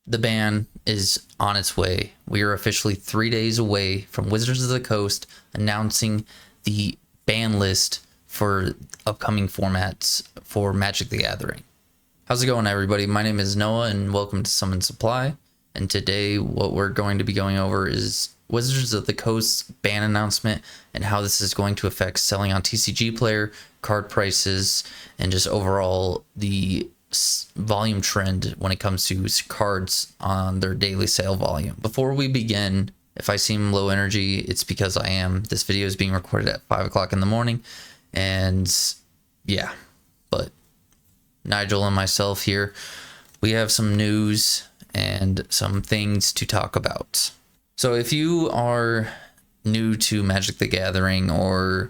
The ban is on its way. We are officially 3 days away from Wizards of the Coast announcing the ban list for upcoming formats for Magic the Gathering. How's it going, everybody? My name is Noah and welcome to Summon Supply. And today what we're going to be going over is Wizards of the Coast's ban announcement and how this is going to affect selling on TCG Player, card prices, and just overall the volume trend when it comes to cards on their daily sale volume. Before we begin, if I seem low energy, it's because I am. This video is being recorded at 5 o'clock in the morning, and yeah, but Nigel and myself here, we have some news and some things to talk about. So if you are new to Magic the Gathering, or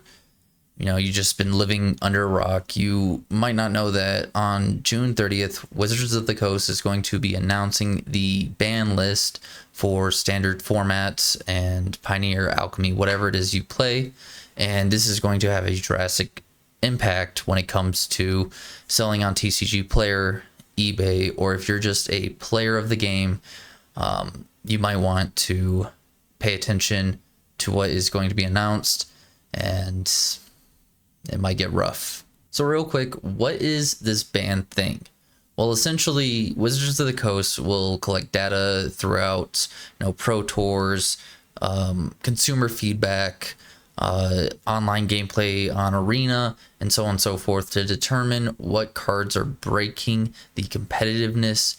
you just been living under a rock, you might not know that on June 30th, Wizards of the Coast is going to be announcing the ban list for standard formats and Pioneer, Alchemy, whatever it is you play. And this is going to have a drastic impact when it comes to selling on TCG Player, eBay, or if you're just a player of the game, you might want to pay attention to what is going to be announced, and it might get rough. So real quick, what is this ban thing? Well, essentially, Wizards of the Coast will collect data throughout, pro tours, consumer feedback, online gameplay on Arena, and so on and so forth to determine what cards are breaking the competitiveness,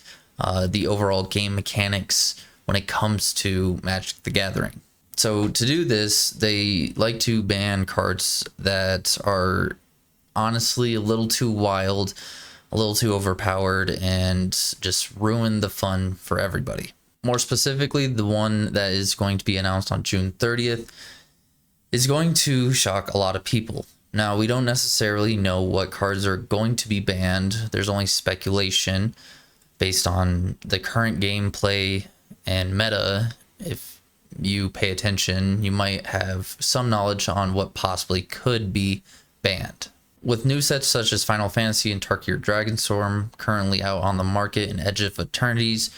the overall game mechanics when it comes to Magic the Gathering. So to do this, they like to ban cards that are honestly a little too wild, a little too overpowered, and just ruin the fun for everybody. More specifically, the one that is going to be announced on June 30th is going to shock a lot of people. Now, we don't necessarily know what cards are going to be banned. There's only speculation based on the current gameplay and meta. If you pay attention, you might have some knowledge on what possibly could be banned. With new sets such as Final Fantasy and Tarkir Dragonstorm currently out on the market, and Edge of Eternities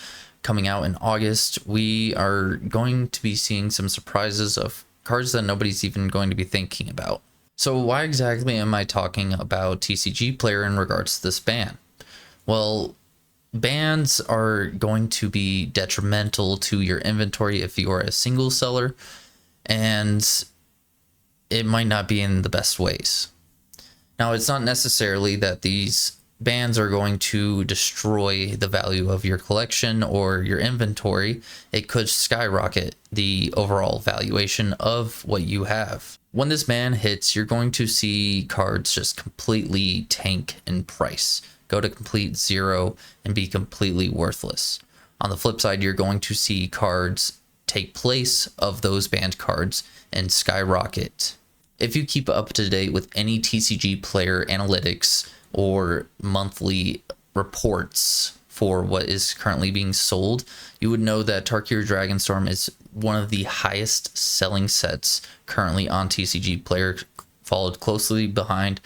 coming out in August, we are going to be seeing some surprises of cards that nobody's even going to be thinking about. So why exactly am I talking about TCG Player in regards to this ban? Well, bans are going to be detrimental to your inventory if you are a single seller, and it might not be in the best ways. Now, it's not necessarily that these bans are going to destroy the value of your collection or your inventory. It could skyrocket the overall valuation of what you have. When this ban hits, you're going to see cards just completely tank in price, go to complete zero, and be completely worthless. On the flip side, you're going to see cards take place of those banned cards and skyrocket. If you keep up to date with any TCG Player analytics or monthly reports for what is currently being sold, you would know that Tarkir Dragonstorm is one of the highest selling sets currently on TCG Player, followed closely behind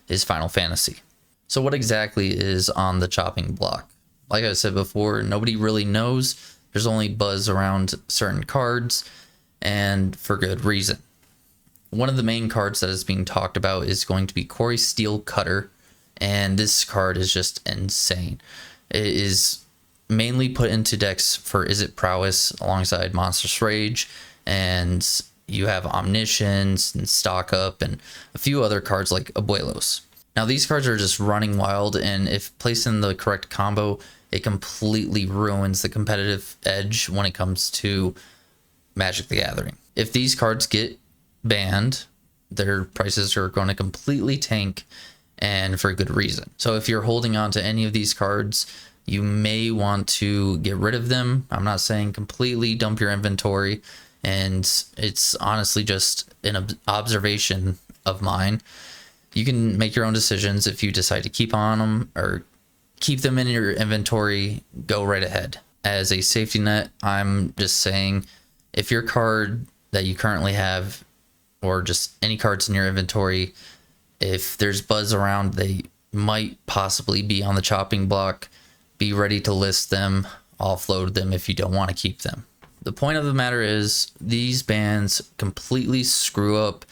is Final Fantasy. So what exactly is on the chopping block? Like I said before, nobody really knows. There's only buzz around certain cards, and for good reason. One of the main cards that is being talked about is going to be Corey Steel Cutter, and this card is just insane. It is mainly put into decks for Izzet Prowess alongside Monstrous Rage, and you have Omniscience and Stock Up and a few other cards like Abuelos. Now, these cards are just running wild, and if placed in the correct combo, it completely ruins the competitive edge when it comes to Magic the Gathering. If these cards get banned, their prices are going to completely tank, and for good reason. So if you're holding on to any of these cards, you may want to get rid of them. I'm not saying completely dump your inventory, and it's honestly just an observation of mine. You can make your own decisions. If you decide to keep on them or keep them in your inventory, go right ahead. As a safety net, I'm just saying, if your card that you currently have, or just any cards in your inventory, if there's buzz around, they might possibly be on the chopping block. Be ready to list them offload them if you don't want to keep them. The point of the matter is these bans completely screw up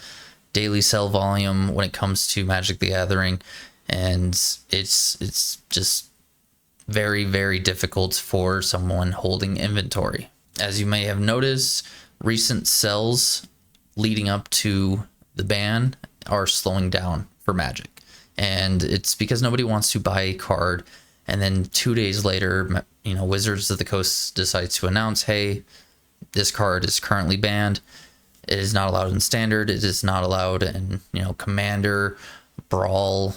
daily sell volume when it comes to Magic the Gathering, and it's just very, very difficult for someone holding inventory. As you may have noticed, recent sells leading up to the ban are slowing down for Magic, and it's because nobody wants to buy a card and then 2 days later, you know, Wizards of the Coast decides to announce, hey, this card is currently banned. It is not allowed in Standard. It is not allowed in, you know, Commander, Brawl,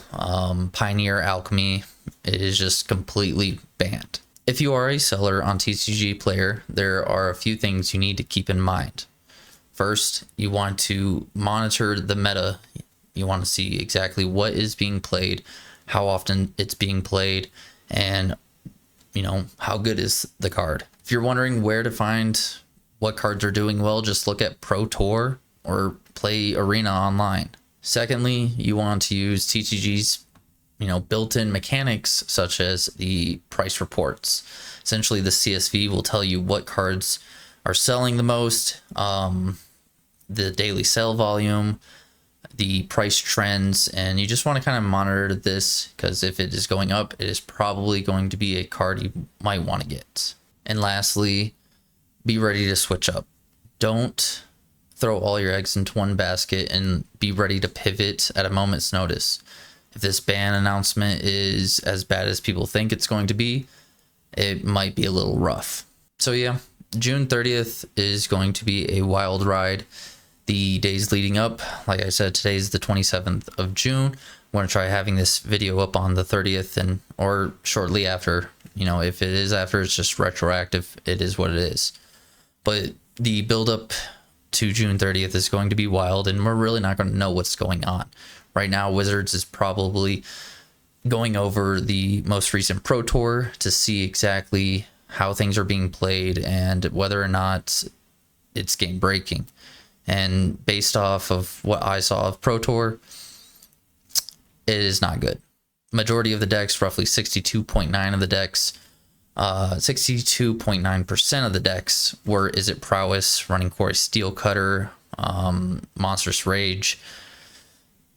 Pioneer, Alchemy. It is just completely banned. If you are a seller on TCG Player, there are a few things you need to keep in mind. First, you want to monitor the meta. You want to see exactly what is being played, how often it's being played, and, you know, how good is the card. If you're wondering where to find what cards are doing well, just look at Pro Tour or play Arena online. Secondly, you want to use TCG's, you know, built-in mechanics such as the price reports. Essentially, the CSV will tell you what cards are selling the most, the daily sale volume, the price trends, and you just want to kind of monitor this, because if it is going up, it is probably going to be a card you might want to get. And lastly, be ready to switch up. Don't throw all your eggs into one basket, and be ready to pivot at a moment's notice. If this ban announcement is as bad as people think it's going to be, it might be a little rough. So yeah, June 30th is going to be a wild ride. The days leading up, like I said, today is the 27th of June. I'm going to try having this video up on the 30th and or shortly after. You know, if it is after, it's just retroactive. It is what it is. But the build up to June 30th is going to be wild, and we're really not going to know what's going on. Right now, Wizards is probably going over the most recent Pro Tour to see exactly how things are being played and whether or not it's game breaking. And based off of what I saw of Pro Tour, it is not good. Majority of the decks, roughly 62.9 of the decks, 62.9% of the decks were Izzet Prowess, running Core Steel Cutter, Monstrous Rage,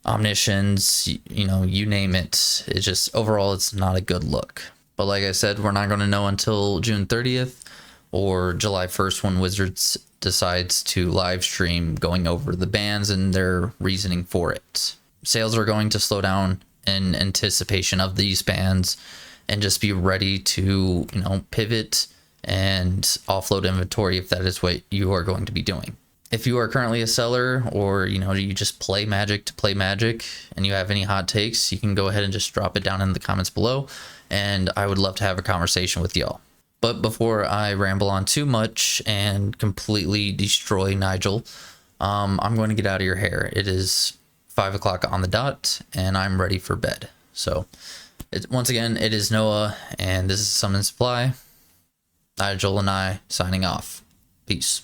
Omniscience, you know, you name it. It's just, overall, it's not a good look. But like I said, we're not going to know until June 30th or July 1st when Wizards decides to live stream going over the bans and their reasoning for it. Sales are going to slow down in anticipation of these bans, and just be ready to, you know, pivot and offload inventory if that is what you are going to be doing. If you are currently a seller, or, you know, you just play Magic to play Magic, and you have any hot takes, you can go ahead and just drop it down in the comments below, and I would love to have a conversation with y'all. But before I ramble on too much and completely destroy Nigel, I'm going to get out of your hair. It is 5 o'clock on the dot, and I'm ready for bed. So, once again, it is Noah, and this is Summon Supply. Nigel and I signing off. Peace.